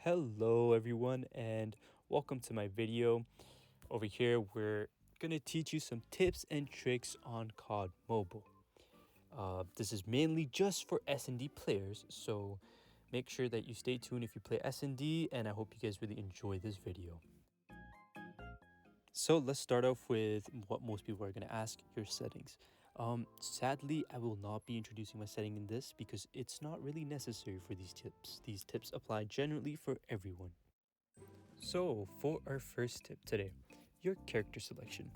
Hello everyone and welcome to my video. Over here we're gonna teach you some tips and tricks on COD Mobile. This is mainly just for S&D players, so make sure that you stay tuned if you play S&D, and I hope you guys really enjoy this video. So let's start off with what most people are gonna ask, your settings. Sadly, I will not be introducing my setting in this because it's not really necessary for these tips. These tips apply generally for everyone. So for our first tip today, your character selection.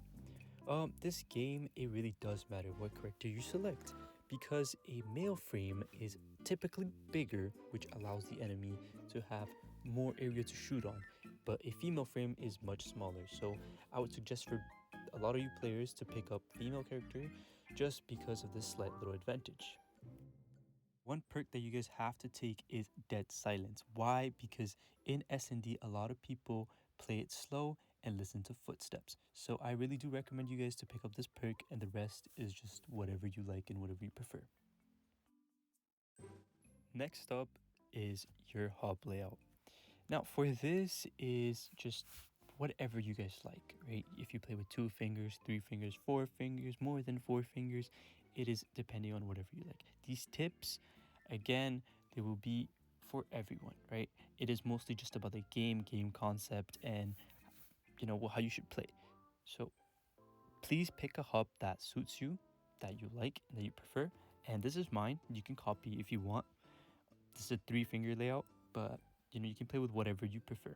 This game, it really does matter what character you select because a male frame is typically bigger, which allows the enemy to have more area to shoot on, but a female frame is much smaller. So I would suggest for a lot of you players to pick up female character just because of this slight little advantage. One perk that you guys have to take is dead silence. Why? Because in S&D, a lot of people play it slow and listen to footsteps. So I really do recommend you guys to pick up this perk, and the rest is just whatever you like and whatever you prefer. Next up is your hub layout. Now for this is just whatever you guys like, right? If you play with 2 fingers, 3 fingers, 4 fingers, more than 4 fingers, it is depending on whatever you like. These tips, again, they will be for everyone, right? It is mostly just about the game concept, and how you should play. So please pick a hub that suits you, that you like, and that you prefer. And this is mine. You can copy if you want. This is a 3-finger layout, but you can play with whatever you prefer.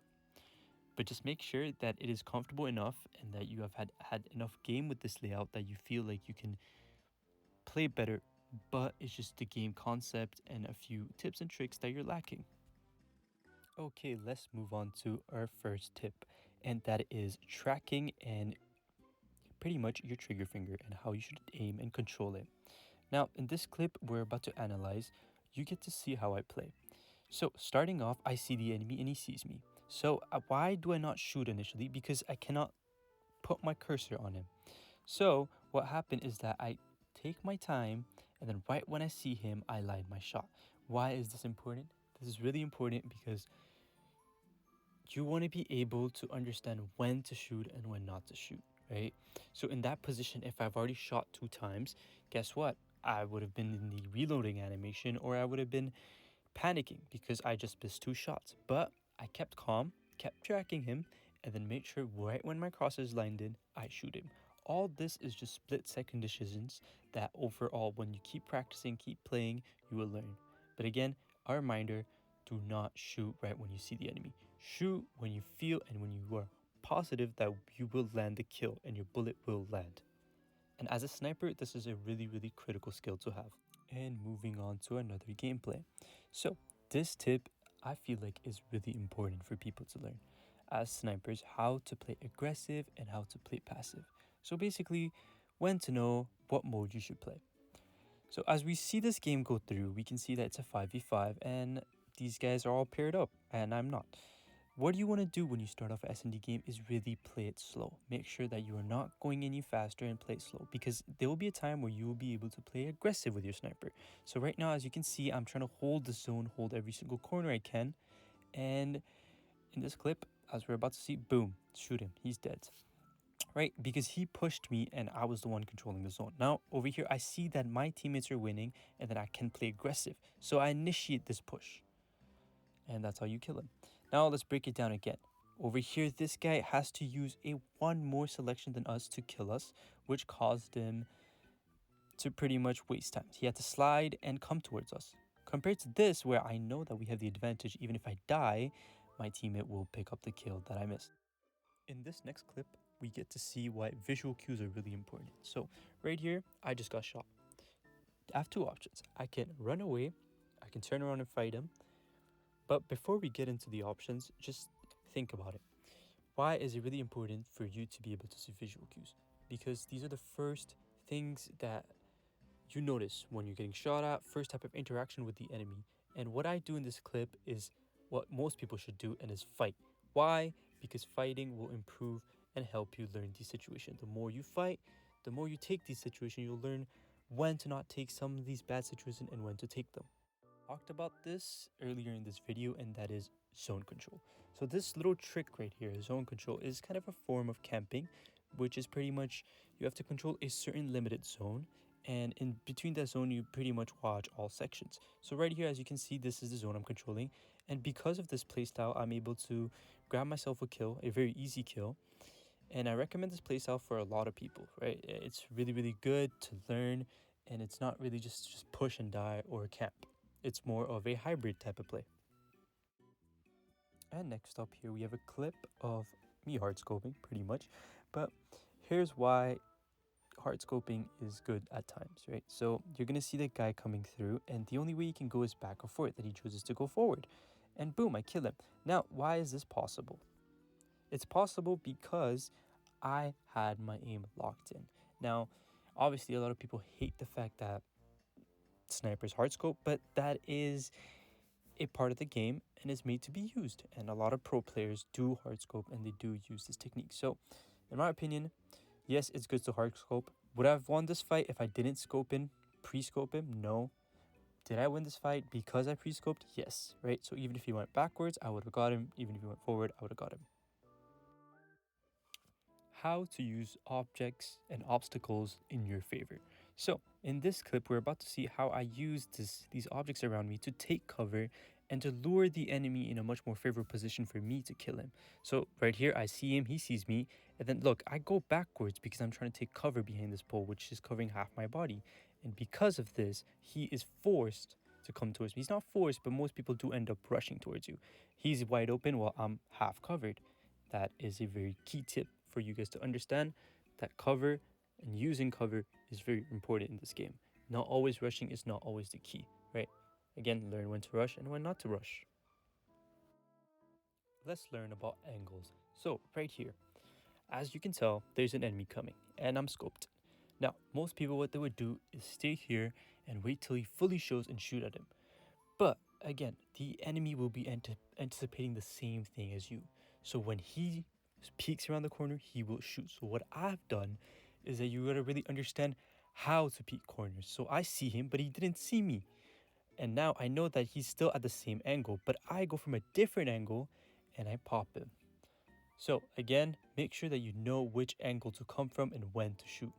But just make sure that it is comfortable enough and that you have had enough game with this layout that you feel like you can play better, but it's just the game concept and a few tips and tricks that you're lacking. Okay, let's move on to our first tip, and that is tracking and pretty much your trigger finger and how you should aim and control it. Now, in this clip we're about to analyze, you get to see how I play. So starting off, I see the enemy and he sees me. So why do I not shoot initially? Because I cannot put my cursor on him. So what happened is that I take my time, and then right when I see him, I line my shot. Why is this important? This is really important because you want to be able to understand when to shoot and when not to shoot, right? So in that position, if I've already shot 2 times, guess what? I would have been in the reloading animation, or I would have been panicking because I just missed 2 shots. But I kept calm, kept tracking him, and then made sure right when my crosses lined in, I shoot him. All this is just split-second decisions that overall, when you keep practicing, keep playing, you will learn. But again, a reminder, do not shoot right when you see the enemy. Shoot when you feel and when you are positive that you will land the kill and your bullet will land. And as a sniper, this is a really critical skill to have. And moving on to another gameplay. So this tip, I feel like, is really important for people to learn as snipers, how to play aggressive and how to play passive. So basically, when to know what mode you should play. So as we see this game go through, we can see that it's a 5v5 and these guys are all paired up and I'm not. What you want to do when you start off an S&D game is really play it slow. Make sure that you are not going any faster and play it slow, because there will be a time where you will be able to play aggressive with your sniper. So right now, as you can see, I'm trying to hold the zone, hold every single corner I can. And in this clip, as we're about to see, boom, shoot him. He's dead. Right? Because he pushed me and I was the one controlling the zone. Now, over here, I see that my teammates are winning and that I can play aggressive. So I initiate this push. And that's how you kill him. Now let's break it down again. Over here, this guy has to use a 1 more selection than us to kill us, which caused him to pretty much waste time. He had to slide and come towards us. Compared to this, where I know that we have the advantage, even if I die, my teammate will pick up the kill that I missed. In this next clip, we get to see why visual cues are really important. So right here, I just got shot. I have 2 options. I can run away, I can turn around and fight him, but before we get into the options, just think about it. Why is it really important for you to be able to see visual cues? Because these are the first things that you notice when you're getting shot at, first type of interaction with the enemy. And what I do in this clip is what most people should do, and is fight. Why? Because fighting will improve and help you learn these situations. The more you fight, the more you take these situations, you'll learn when to not take some of these bad situations and when to take them. talked about this earlier in this video, and that is zone control. So this little trick right here, zone control, is kind of a form of camping, which is pretty much you have to control a certain limited zone, and in between that zone you pretty much watch all sections. So right here, as you can see, this is the zone I'm controlling, and because of this playstyle I'm able to grab myself a kill, a very easy kill. And I recommend this playstyle for a lot of people, right? It's really, really good to learn, and it's not really just push and die or camp. It's more of a hybrid type of play. And next up here, we have a clip of me hard scoping, pretty much. But here's why hard scoping is good at times, right? So you're gonna see the guy coming through, and the only way he can go is back or forth, that he chooses to go forward. And boom, I kill him. Now, why is this possible? It's possible because I had my aim locked in. Now, obviously, a lot of people hate the fact that snipers hard scope, but that is a part of the game and is made to be used. And a lot of pro players do hard scope and they do use this technique. So, in my opinion, yes, it's good to hard scope. Would I have won this fight if I didn't scope in, pre-scope him? No. Did I win this fight because I pre-scoped? Yes, right? So even if he went backwards, I would have got him. Even if he went forward, I would have got him. How to use objects and obstacles in your favor. So in this clip, we're about to see how I use these objects around me to take cover and to lure the enemy in a much more favorable position for me to kill him. So right here, I see him, he sees me, and then look, I go backwards because I'm trying to take cover behind this pole, which is covering half my body. And because of this, he is forced to come towards me. He's not forced, but most people do end up rushing towards you. He's wide open while I'm half covered. That is a very key tip for you guys to understand, that cover and using cover is very important in this game. Not always rushing is not always the key, right? Again, learn when to rush and when not to rush. Let's learn about angles. So right here, as you can tell, there's an enemy coming and I'm scoped. Now, most people, what they would do is stay here and wait till he fully shows and shoot at him. But again, the enemy will be anticipating the same thing as you. So when he peeks around the corner, he will shoot. So what I've done is that you gotta really understand how to peek corners. So I see him, but he didn't see me. And now I know that he's still at the same angle, but I go from a different angle and I pop him. So again, make sure that you know which angle to come from and when to shoot.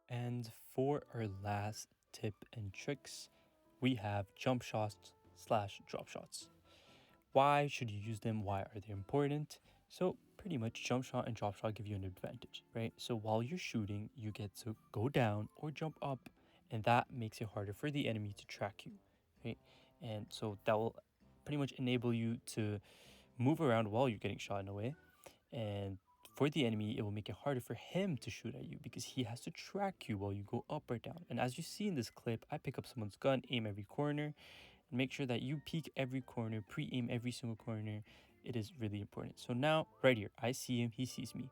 And for our last tip and tricks, we have jump shots / drop shots. Why should you use them? Why are they important? So pretty much jump shot and drop shot give you an advantage, right? So while you're shooting, you get to go down or jump up, and that makes it harder for the enemy to track you, right? And so that will pretty much enable you to move around while you're getting shot in a way. And for the enemy, it will make it harder for him to shoot at you because he has to track you while you go up or down. And as you see in this clip, I pick up someone's gun, aim every corner, and make sure that you peek every corner, pre-aim every single corner. It is really important. So now, right here, I see him, he sees me.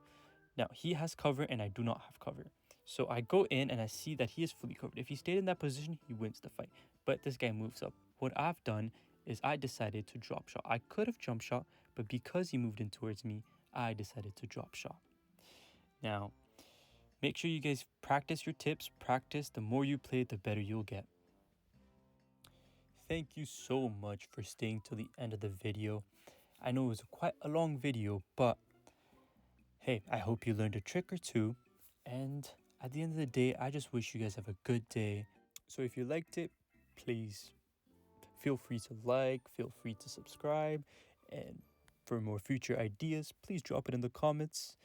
Now, he has cover and I do not have cover. So I go in and I see that he is fully covered. If he stayed in that position, he wins the fight. But this guy moves up. What I've done is I decided to drop shot. I could have jump shot, but because he moved in towards me, I decided to drop shot. Now, make sure you guys practice your tips. Practice. The more you play, the better you'll get. Thank you so much for staying till the end of the video. I know it was quite a long video, but hey, I hope you learned a trick or two. And at the end of the day, I just wish you guys have a good day. So if you liked it, please feel free to like, feel free to subscribe, and for more future ideas, please drop it in the comments.